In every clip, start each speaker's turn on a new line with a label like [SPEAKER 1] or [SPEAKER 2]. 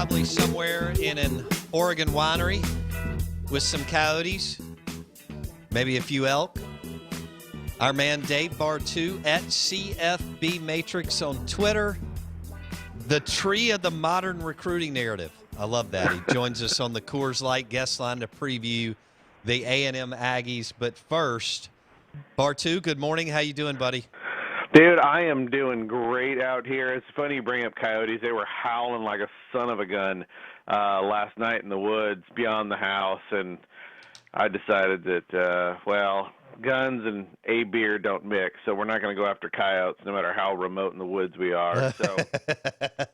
[SPEAKER 1] probably somewhere in an Oregon winery with some coyotes, maybe a few elk. Our man Dave Bartoo at CFB Matrix on Twitter. The tree of the modern recruiting narrative. I love that. He joins us on the Coors Light guest line to preview the A&M Aggies. But first, Bartoo, good morning. How you doing, buddy?
[SPEAKER 2] Dude, I am doing great out here. It's funny you bring up coyotes. They were howling like a son of a gun last night in the woods beyond the house, and I decided that, guns and a beer don't mix, so we're not going to go after coyotes no matter how remote in the woods we are. So,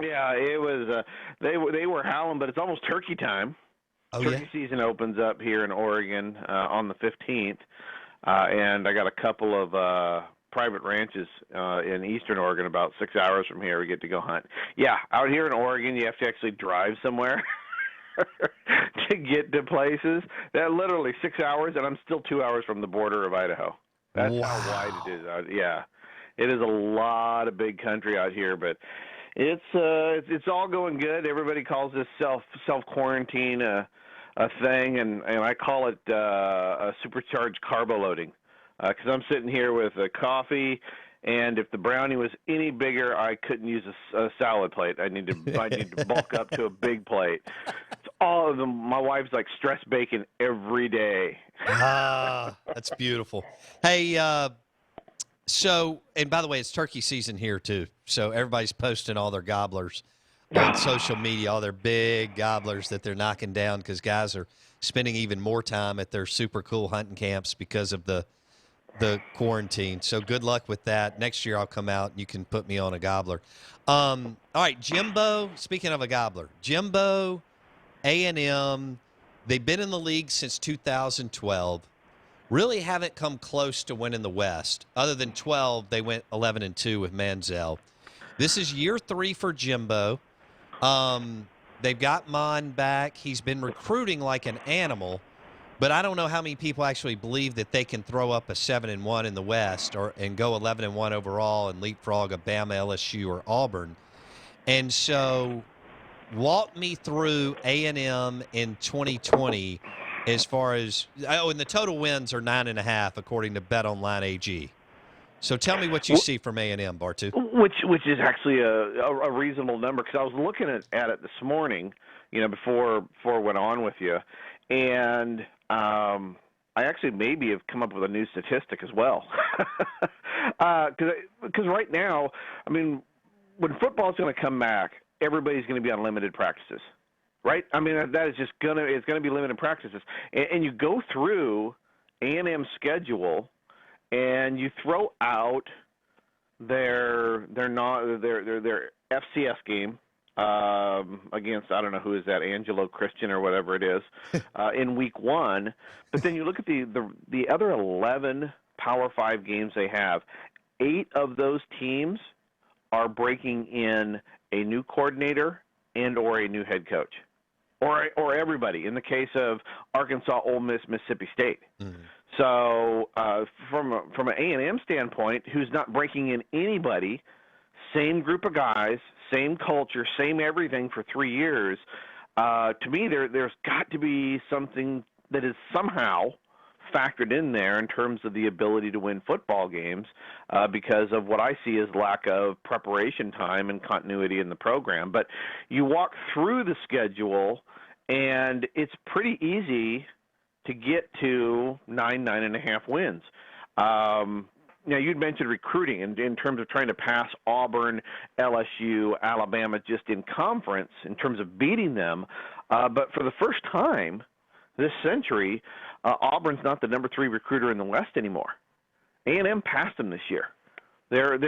[SPEAKER 2] yeah, it was they were howling, but it's almost turkey time. Turkey season opens up here in Oregon on the 15th, and I got a couple of private ranches in eastern Oregon about 6 hours from here. We get to go hunt. Yeah, out here in Oregon, you have to actually drive somewhere to get to places. That literally 6 hours, and I'm still 2 hours from the border of Idaho. That's how wide it is out. Yeah, it is a lot of big country out here, but it's all going good. Everybody calls this self quarantine a thing, and I call it a supercharged carbo loading. Because I'm sitting here with a coffee, and if the brownie was any bigger, I couldn't use a salad plate. I need to bulk up to a big plate. It's all of them. My wife's like stress bacon every day.
[SPEAKER 1] That's beautiful. Hey, so, and by the way, it's turkey season here too. So everybody's posting all their gobblers on social media, all their big gobblers that they're knocking down because guys are spending even more time at their super cool hunting camps because of the quarantine. So good luck with that. Next year I'll come out and you can put me on a gobbler. All right, Jimbo, speaking of a gobbler, Jimbo, A&M, they've been in the league since 2012. Really haven't come close to winning the West. Other than 12, they went 11-2 with Manziel. This is year 3 for Jimbo. They've got Mon back. He's been recruiting like an animal. But I don't know how many people actually believe that they can throw up a 7-1 in the West and go 11-1 overall and leapfrog a Bama, LSU, or Auburn. And so, walk me through A&M in 2020 as far as and the total wins are 9.5 according to BetOnline AG. So tell me what you see from A&M, Bartoo.
[SPEAKER 2] Which is actually a reasonable number because I was looking at it this morning, before I went on with you. And I actually maybe have come up with a new statistic as well. Because right now, I mean, when football's going to come back, everybody's going to be on limited practices, right? I mean, that is just it's going to be limited practices. And you go through A&M's schedule, and you throw out their FCS game. Against, I don't know who is that, Angelo Christian or whatever it is, in week 1. But then you look at the other 11 Power 5 games they have. 8 of those teams are breaking in a new coordinator and or a new head coach. Or everybody, in the case of Arkansas, Ole Miss, Mississippi State. Mm-hmm. So from an A&M standpoint, who's not breaking in anybody, same group of guys, same culture, same everything for 3 years. To me, there's got to be something that is somehow factored in there in terms of the ability to win football games because of what I see as lack of preparation time and continuity in the program. But you walk through the schedule, and it's pretty easy to get to 9.5 wins. Now, you'd mentioned recruiting in terms of trying to pass Auburn, LSU, Alabama just in conference in terms of beating them. But for the first time this century, Auburn's not the number 3 recruiter in the West anymore. A&M passed them this year. Their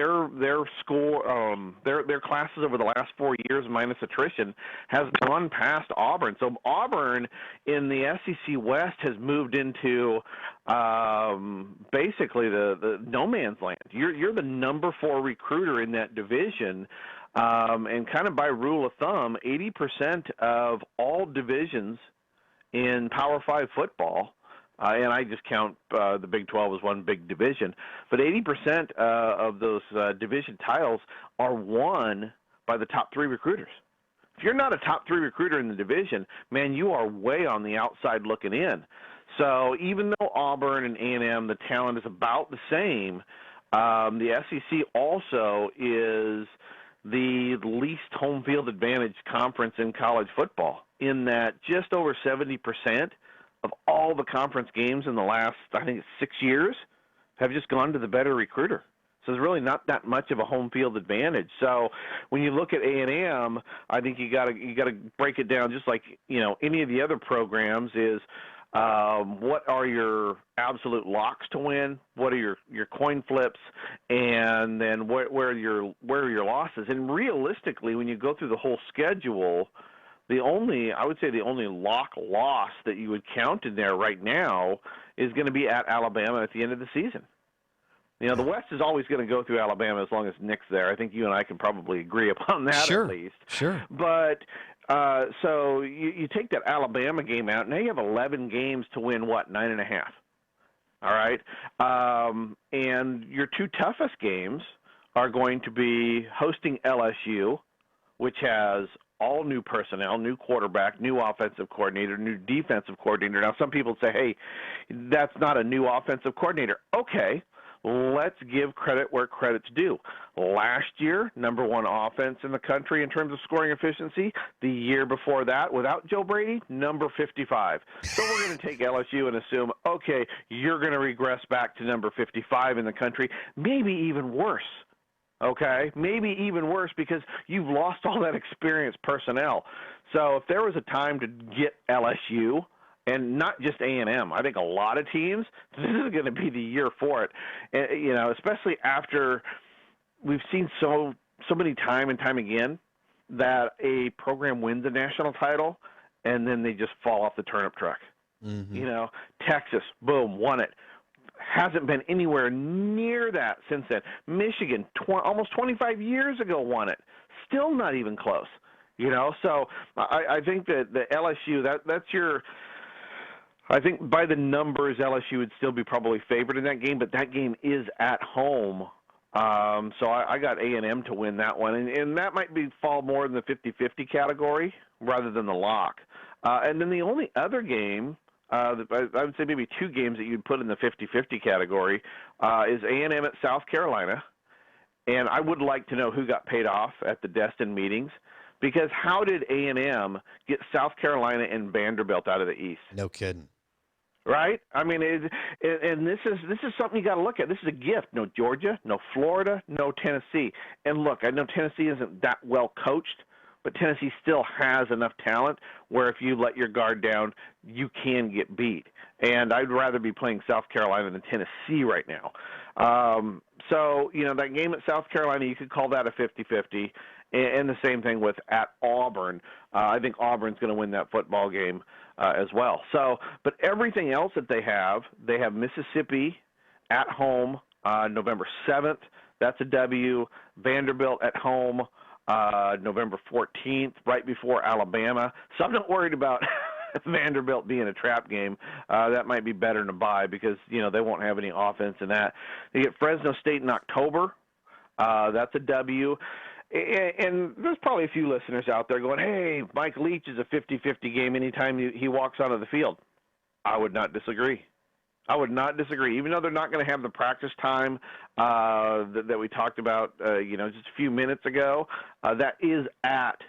[SPEAKER 2] score, their classes over the last 4 years minus attrition has gone past Auburn. So Auburn in the SEC West has moved into basically the no man's land. You're the number 4 recruiter in that division, and kind of by rule of thumb, 80% of all divisions in Power 5 football. And I just count the Big 12 as one big division. But 80% of those division titles are won by the top 3 recruiters. if you're not a top 3 recruiter in the division, man, you are way on the outside looking in. So even though Auburn and A&M, the talent is about the same, the SEC also is the least home field advantage conference in college football, in that just over 70% of all the conference games in the last, I think, 6 years have just gone to the better recruiter. So there's really not that much of a home field advantage. So when you look at A&M, I think you got to break it down just like, any of the other programs is, what are your absolute locks to win? What are your coin flips? And then where are your losses? And realistically, when you go through the whole schedule, I would say the only lock loss that you would count in there right now is going to be at Alabama at the end of the season. The West is always going to go through Alabama as long as Nick's there. I think you and I can probably agree upon that
[SPEAKER 1] Sure,
[SPEAKER 2] at least.
[SPEAKER 1] Sure.
[SPEAKER 2] But so you take that Alabama game out, now you have 11 games to win, 9.5? All right? And your 2 toughest games are going to be hosting LSU, which has all new personnel, new quarterback, new offensive coordinator, new defensive coordinator. Now, some people say, hey, that's not a new offensive coordinator. Okay. Let's give credit where credit's due. Last year, number 1 offense in the country in terms of scoring efficiency. The year before that, without Joe Brady, number 55. So we're going to take LSU and assume, okay, you're going to regress back to number 55 in the country, maybe even worse. Okay, maybe even worse because you've lost all that experienced personnel. So if there was a time to get LSU, and not just A&M. I think a lot of teams, this is going to be the year for it. And, especially after we've seen so many time and time again that a program wins a national title and then they just fall off the turnip truck. Mm-hmm. Texas, boom, won it. Hasn't been anywhere near that since then. Michigan, almost 25 years ago, won it. Still not even close. So I think that the LSU, that's your – I think by the numbers, LSU would still be probably favored in that game, but that game is at home. So I got A&M to win that one, and that might fall more in the 50-50 category rather than the lock. And then the only other game, I would say maybe 2 games that you'd put in the 50-50 category, is A&M at South Carolina. And I would like to know who got paid off at the Destin meetings, because how did A&M get South Carolina and Vanderbilt out of the East?
[SPEAKER 1] No kidding.
[SPEAKER 2] Right? I mean, and this is something you got to look at. This is a gift. No Georgia, no Florida, no Tennessee. And look, I know Tennessee isn't that well coached, but Tennessee still has enough talent where if you let your guard down, you can get beat. And I'd rather be playing South Carolina than Tennessee right now. So, that game at South Carolina, you could call that a 50-50. And the same thing with at Auburn. I think Auburn's going to win that football game as well. So, but everything else that they have Mississippi at home November 7th. That's a W. Vanderbilt at home November 14th, right before Alabama. So I'm not worried about Vanderbilt being a trap game. That might be better than a bye because, they won't have any offense in that. They get Fresno State in October. That's a W. And there's probably a few listeners out there going, hey, Mike Leach is a 50-50 game anytime he walks onto the field. I would not disagree. Even though they're not going to have the practice time that we talked about, just a few minutes ago. That is at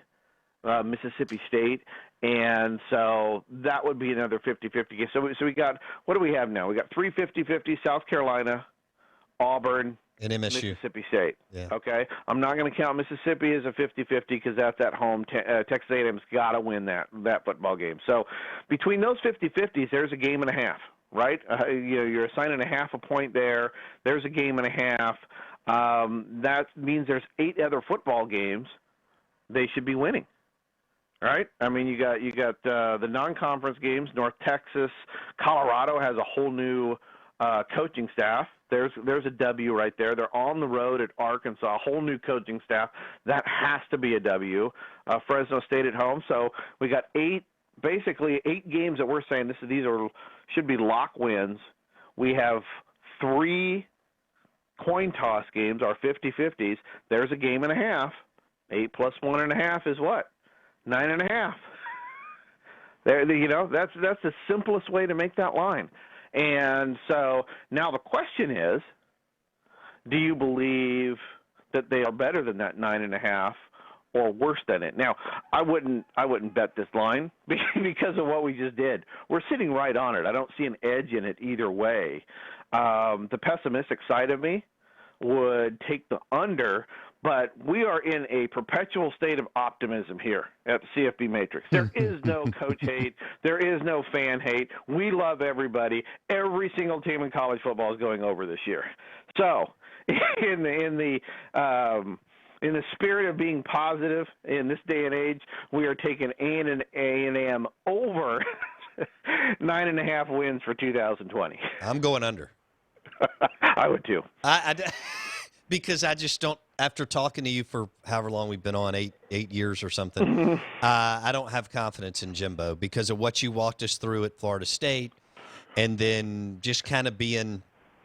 [SPEAKER 2] Mississippi State. And so that would be another 50-50 game. So we got, what do we have now? We got 3 50-50, South Carolina, Auburn,
[SPEAKER 1] and MSU.
[SPEAKER 2] Mississippi State.
[SPEAKER 1] Yeah.
[SPEAKER 2] Okay? I'm not going to count Mississippi as a 50-50 because that's at home. Texas A&M's got to win that football game. So between those 50-50s, there's a game and a half, right? You're assigning a half a point there. There's a game and a half. That means there's 8 other football games they should be winning. Right? I mean, you got the non-conference games. North Texas, Colorado has a whole new coaching staff. There's a W right there. They're on the road at Arkansas, a whole new coaching staff. That has to be a W. Fresno State at home. So we got 8 games that we're saying these should be lock wins. We have 3 coin toss games, our 50-50s. There's a game and a half. 8 plus 1.5 is what? 9.5. There, that's the simplest way to make that line. And so now the question is, do you believe that they are better than that 9.5 or worse than it? Now, I wouldn't bet this line because of what we just did. We're sitting right on it. I don't see an edge in it either way. The pessimistic side of me would take the under, but we are in a perpetual state of optimism here at CFB Matrix. There is no coach hate. There is no fan hate. We love everybody. Every single team in college football is going over this year. So, in the spirit of being positive in this day and age, we are taking A&M over 9.5 wins for 2020.
[SPEAKER 1] I'm going under.
[SPEAKER 2] I would too.
[SPEAKER 1] Because I just don't, after talking to you for however long we've been on, eight years or something, I don't have confidence in Jimbo because of what you walked us through at Florida State, and then just kind of being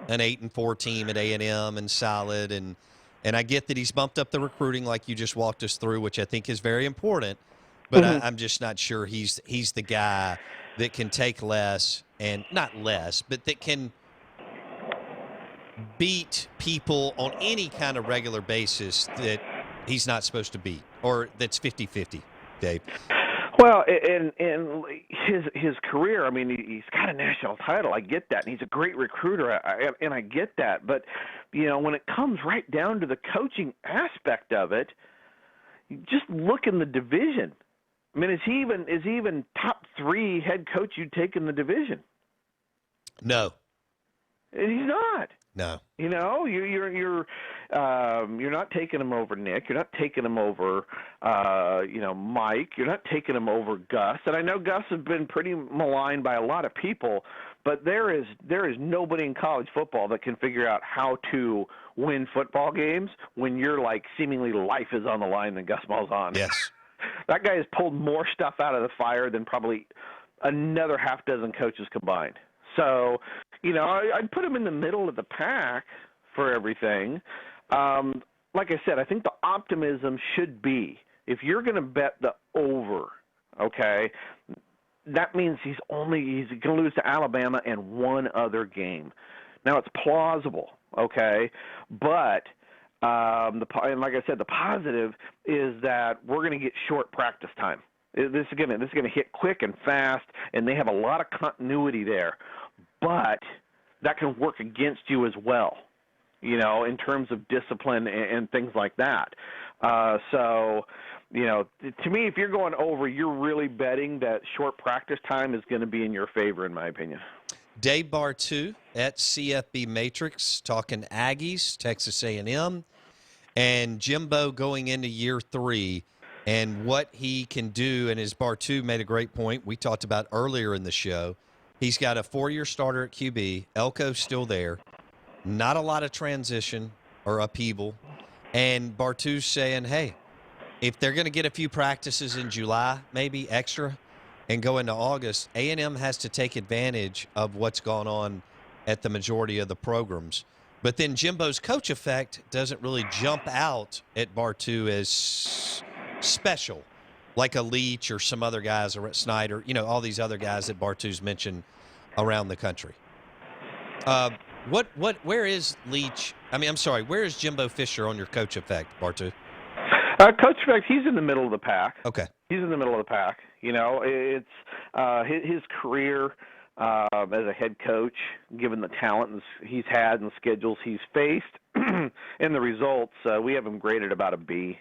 [SPEAKER 1] an 8-4 team at A&M and solid, and I get that he's bumped up the recruiting like you just walked us through, which I think is very important, but I'm just not sure he's the guy that can take less, and not less, but that can beat people on any kind of regular basis that he's not supposed to beat, or that's 50-50, Dave.
[SPEAKER 2] Well, and his career, I mean, he's got a national title. I get that, and he's a great recruiter, and I get that. But, when it comes right down to the coaching aspect of it, just look in the division. I mean, is he even top 3 head coach you'd take in the division?
[SPEAKER 1] No.
[SPEAKER 2] He's not.
[SPEAKER 1] No.
[SPEAKER 2] You're not taking him over Nick. You're not taking him over, Mike. You're not taking him over Gus. And I know Gus has been pretty maligned by a lot of people, but there is nobody in college football that can figure out how to win football games when you're like seemingly life is on the line than Gus Malzahn.
[SPEAKER 1] Yes.
[SPEAKER 2] That guy has pulled more stuff out of the fire than probably another half dozen coaches combined. So, I'd put him in the middle of the pack for everything. Like I said, I think the optimism should be, if you're going to bet the over, okay, that means he's going to lose to Alabama and one other game. Now, it's plausible, okay, but and like I said, the positive is that we're going to get short practice time. This is going to hit quick and fast, and they have a lot of continuity there. But that can work against you as well, in terms of discipline and things like that. To me, if you're going over, you're really betting that short practice time is going to be in your favor, in my opinion.
[SPEAKER 1] Dave Bartoo at CFB Matrix, talking Aggies, Texas A&M, and Jimbo going into year 3 and what he can do. And as Bartoo made a great point we talked about earlier in the show, he's got a 4-year starter at QB. Elko's still there. Not a lot of transition or upheaval. And Bartoo's saying, hey, if they're going to get a few practices in July, maybe extra, and go into August, A&M has to take advantage of what's gone on at the majority of the programs. But then Jimbo's coach effect doesn't really jump out at Bartoo as special, like a Leach or some other guys, or Snyder, all these other guys that Bartoo's mentioned around the country. Where is Leach? Where is Jimbo Fisher on your coach effect, Bartoo?
[SPEAKER 2] Coach effect, he's in the middle of the pack.
[SPEAKER 1] Okay.
[SPEAKER 2] He's in the middle of the pack. It's his career as a head coach, given the talent he's had and schedules he's faced, and the results, we have him graded about a B.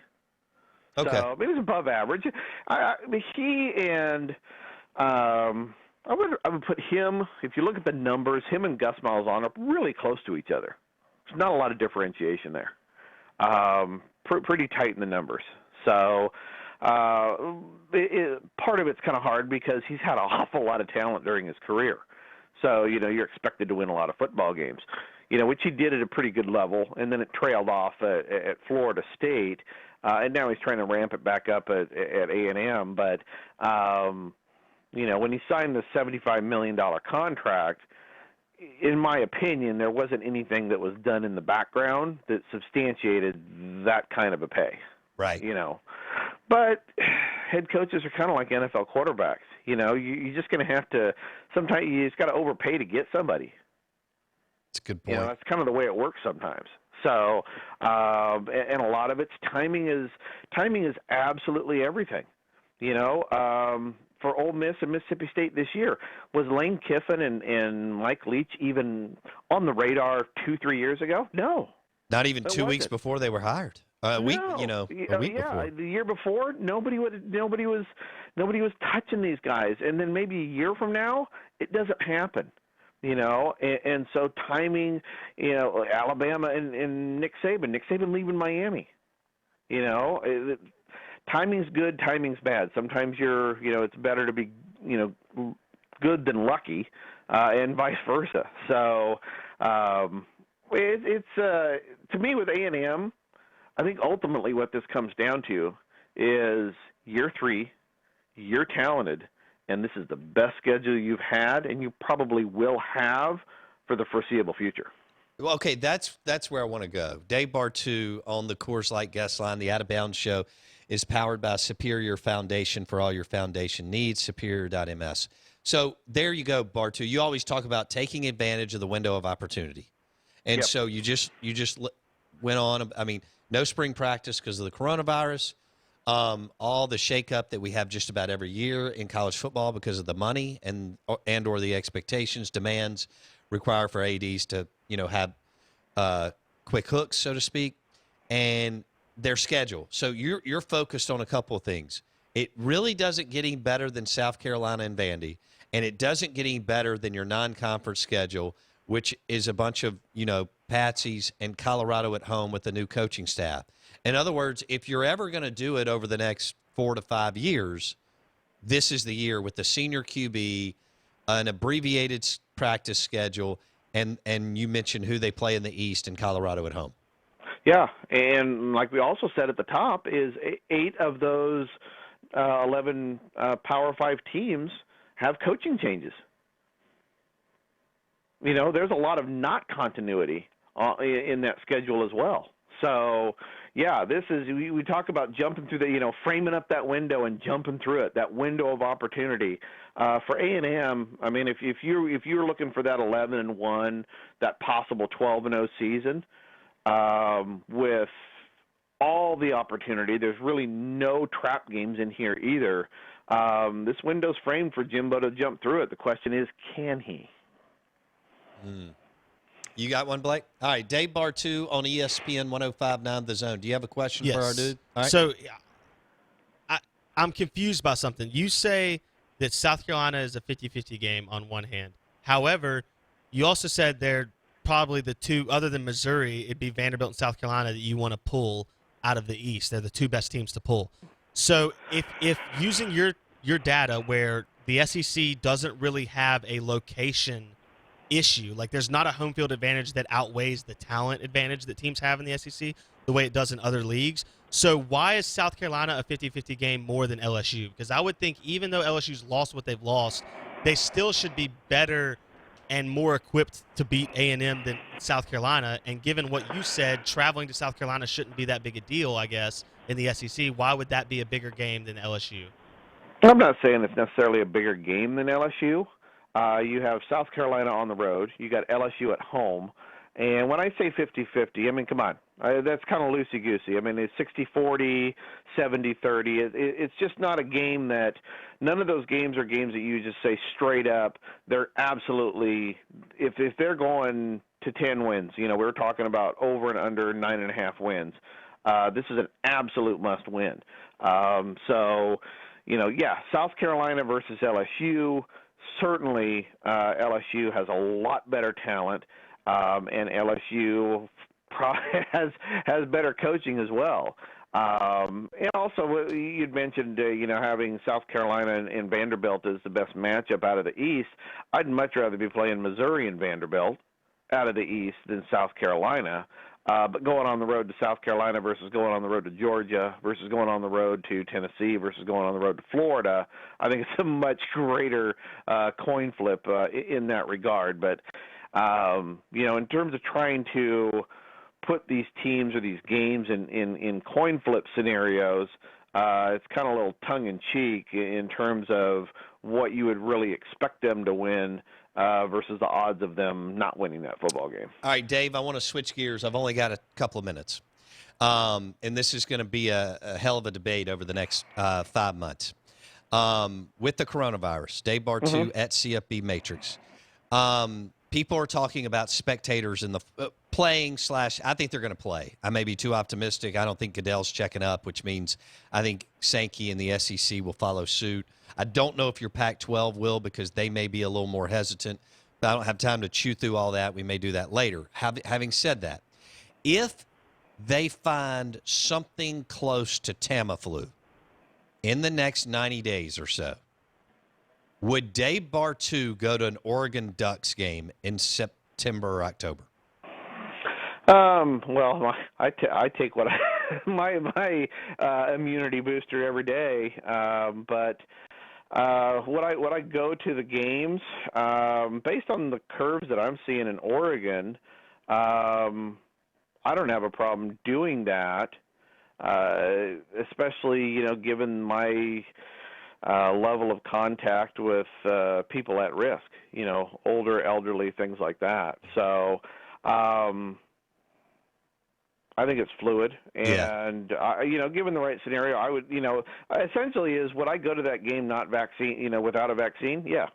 [SPEAKER 1] Okay.
[SPEAKER 2] So it was above average. I would put him, if you look at the numbers, him and Gus Malzahn are really close to each other. There's not a lot of differentiation there. Pretty tight in the numbers. So part of it's kind of hard because he's had an awful lot of talent during his career. So, you're expected to win a lot of football games, which he did at a pretty good level, and then it trailed off at Florida State. And now he's trying to ramp it back up at A&M. But, when he signed the $75 million contract, in my opinion, there wasn't anything that was done in the background that substantiated that kind of a pay.
[SPEAKER 1] Right.
[SPEAKER 2] But, head coaches are kind of like NFL quarterbacks. You're just going to have to. Sometimes you just got to overpay to get somebody.
[SPEAKER 1] That's a good point.
[SPEAKER 2] That's kind of the way it works sometimes. So, and a lot of it's timing is absolutely everything. For Ole Miss and Mississippi State this year, was Lane Kiffin and Mike Leach even on the radar 2-3 years ago? No.
[SPEAKER 1] Not even 2 weeks before they were hired. A week before.
[SPEAKER 2] The year before, nobody was touching these guys, and then maybe a year from now, it doesn't happen. And so timing, Alabama and Nick Saban leaving Miami. Timing's good, timing's bad. Sometimes it's better to be, good than lucky, and vice versa. So, it's to me with A&M, I think ultimately what this comes down to is year 3, you're talented, and this is the best schedule you've had and you probably will have for the foreseeable future.
[SPEAKER 1] Well, okay, that's where I want to go. Dave Bartoo on the Coors Light guest line, the Out of Bounds Show, is powered by Superior Foundation for all your foundation needs, superior.ms. So there you go, Bartoo. You always talk about taking advantage of the window of opportunity. And
[SPEAKER 2] Yep.
[SPEAKER 1] So you just went on. I mean, no spring practice because of the coronavirus. All the shakeup that we have just about every year in college football because of the money and or the expectations, demands require for ADs to have quick hooks, so to speak, and their schedule. So you're focused on a couple of things. It really doesn't get any better than South Carolina and Vandy, and it doesn't get any better than your non-conference schedule, which is a bunch of, patsies and Colorado at home with the new coaching staff. In other words, if you're ever going to do it over the next 4 to 5 years, this is the year with the senior QB, an abbreviated practice schedule, and you mentioned who they play in the East and Colorado at home.
[SPEAKER 2] Yeah, and like we also said at the top, is 8 of those 11 Power 5 teams have coaching changes. There's a lot of not continuity in that schedule as well. So, yeah, this is we talk about jumping through the framing up that window and jumping through it, that window of opportunity for A&M. I mean, if you're looking for that 11-1, that possible 12-0 season with all the opportunity, there's really no trap games in here either. This window's framed for Jimbo to jump through it. The question is, can he?
[SPEAKER 1] You got one, Blake? All right, Dave Bartoo on ESPN 105.9 The Zone. Do you have a question for our dude? All right.
[SPEAKER 3] So I'm confused by something. You say that South Carolina is a 50-50 game on one hand. However, you also said they're probably the two, other than Missouri, it'd be Vanderbilt and South Carolina that you want to pull out of the East. They're the two best teams to pull. So if using your data where the SEC doesn't really have a location issue, like there's not a home field advantage that outweighs the talent advantage that teams have in the SEC the way it does in other leagues. So why is South Carolina a 50-50 game more than LSU? Because I would think even though LSU's lost what they've lost, they still should be better and more equipped to beat A&M than South Carolina. And given what you said, traveling to South Carolina shouldn't be that big a deal, I guess, in the SEC. Why would that be a bigger game than LSU?
[SPEAKER 2] I'm not saying it's necessarily a bigger game than LSU. You have South Carolina on the road. You got LSU at home. And when I say 50-50, I mean, come on. That's kind of loosey-goosey. I mean, it's 60-40, 70-30. It's just not a game that – none of those games are games that you just say straight up. They're absolutely – if they're going to 10 wins, we were talking about over and under 9.5 wins. This is an absolute must-win. So, South Carolina versus LSU – certainly, LSU has a lot better talent, and LSU probably has better coaching as well. And also, you'd mentioned, having South Carolina and Vanderbilt as the best matchup out of the East. I'd much rather be playing Missouri and Vanderbilt out of the East than South Carolina. But going on the road to South Carolina versus going on the road to Georgia versus going on the road to Tennessee versus going on the road to Florida, I think it's a much greater coin flip in that regard. But, in terms of trying to put these teams or these games in coin flip scenarios, it's kind of a little tongue-in-cheek in terms of what you would really expect them to win versus the odds of them not winning that football game.
[SPEAKER 1] All right, Dave, I want to switch gears. I've only got a couple of minutes. And this is going to be a hell of a debate over the next 5 months. With the coronavirus, Dave Bartoo at CFB Matrix. People are talking about spectators in the playing / I think they're going to play. I may be too optimistic. I don't think Goodell's checking up, which means I think Sankey and the SEC will follow suit. I don't know if your Pac-12 will because they may be a little more hesitant. But I don't have time to chew through all that. We may do that later. Having said that, if they find something close to Tamiflu in the next 90 days or so, would Dave Bartoo go to an Oregon Ducks game in September or October?
[SPEAKER 2] Well, I take what my immunity booster every day. But would I go to the games based on the curves that I'm seeing in Oregon? I don't have a problem doing that, especially given my level of contact with people at risk, older, elderly, things like that. So I think it's fluid, and given the right scenario, I would, essentially would I go to that game not vaccine, without a vaccine? Yeah.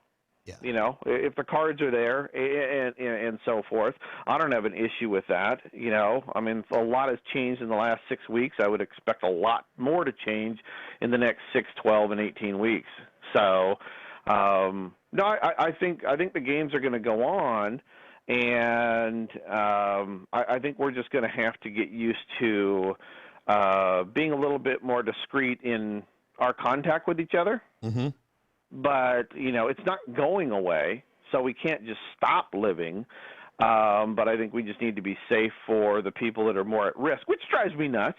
[SPEAKER 2] If the cards are there and so forth, I don't have an issue with that. I mean, a lot has changed in the last 6 weeks. I would expect a lot more to change in the next 6, 12, and 18 weeks. So, no, I think the games are going to go on, and I think we're just going to have to get used to being a little bit more discreet in our contact with each other.
[SPEAKER 1] Mm-hmm.
[SPEAKER 2] But, it's not going away, so we can't just stop living. But I think we just need to be safe for the people that are more at risk, which drives me nuts.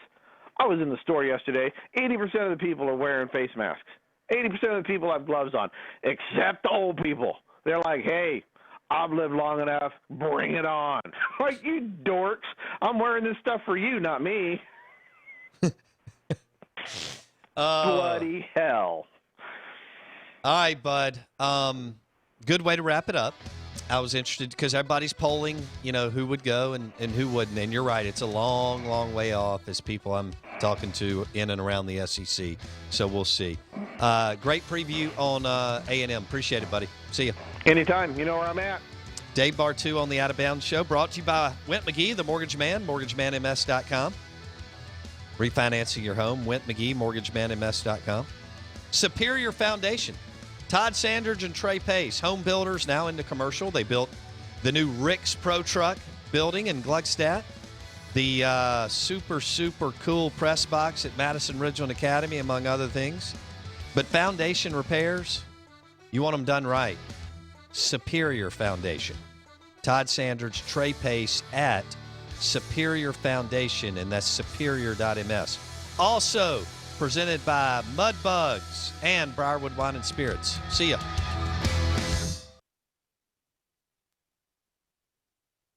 [SPEAKER 2] I was in the store yesterday. 80% of the people are wearing face masks. 80% of the people have gloves on, except the old people. They're like, hey, I've lived long enough. Bring it on. Like, you dorks. I'm wearing this stuff for you, not me. Bloody hell.
[SPEAKER 1] All right, bud. Good way to wrap it up. I was interested because everybody's polling, who would go and who wouldn't. And you're right. It's a long, long way off as people I'm talking to in and around the SEC. So we'll see. Great preview on A&M. Appreciate it, buddy. See you.
[SPEAKER 2] Anytime. You know where I'm at. Dave
[SPEAKER 1] Bartoo on the Out of Bounds Show, brought to you by Went McGee, the Mortgage Man, mortgagemanms.com. Refinancing your home, Went McGee, mortgagemanms.com. Superior Foundation. Todd Sandridge and Trey Pace, home builders now into commercial. They built the new Rick's Pro Truck building in Gluckstadt, the super, super cool press box at Madison Ridgeland Academy, among other things. But foundation repairs, you want them done right. Superior Foundation. Todd Sandridge, Trey Pace at Superior Foundation, and that's superior.ms. Also, presented by Mud Bugs and Briarwood Wine and Spirits. See ya.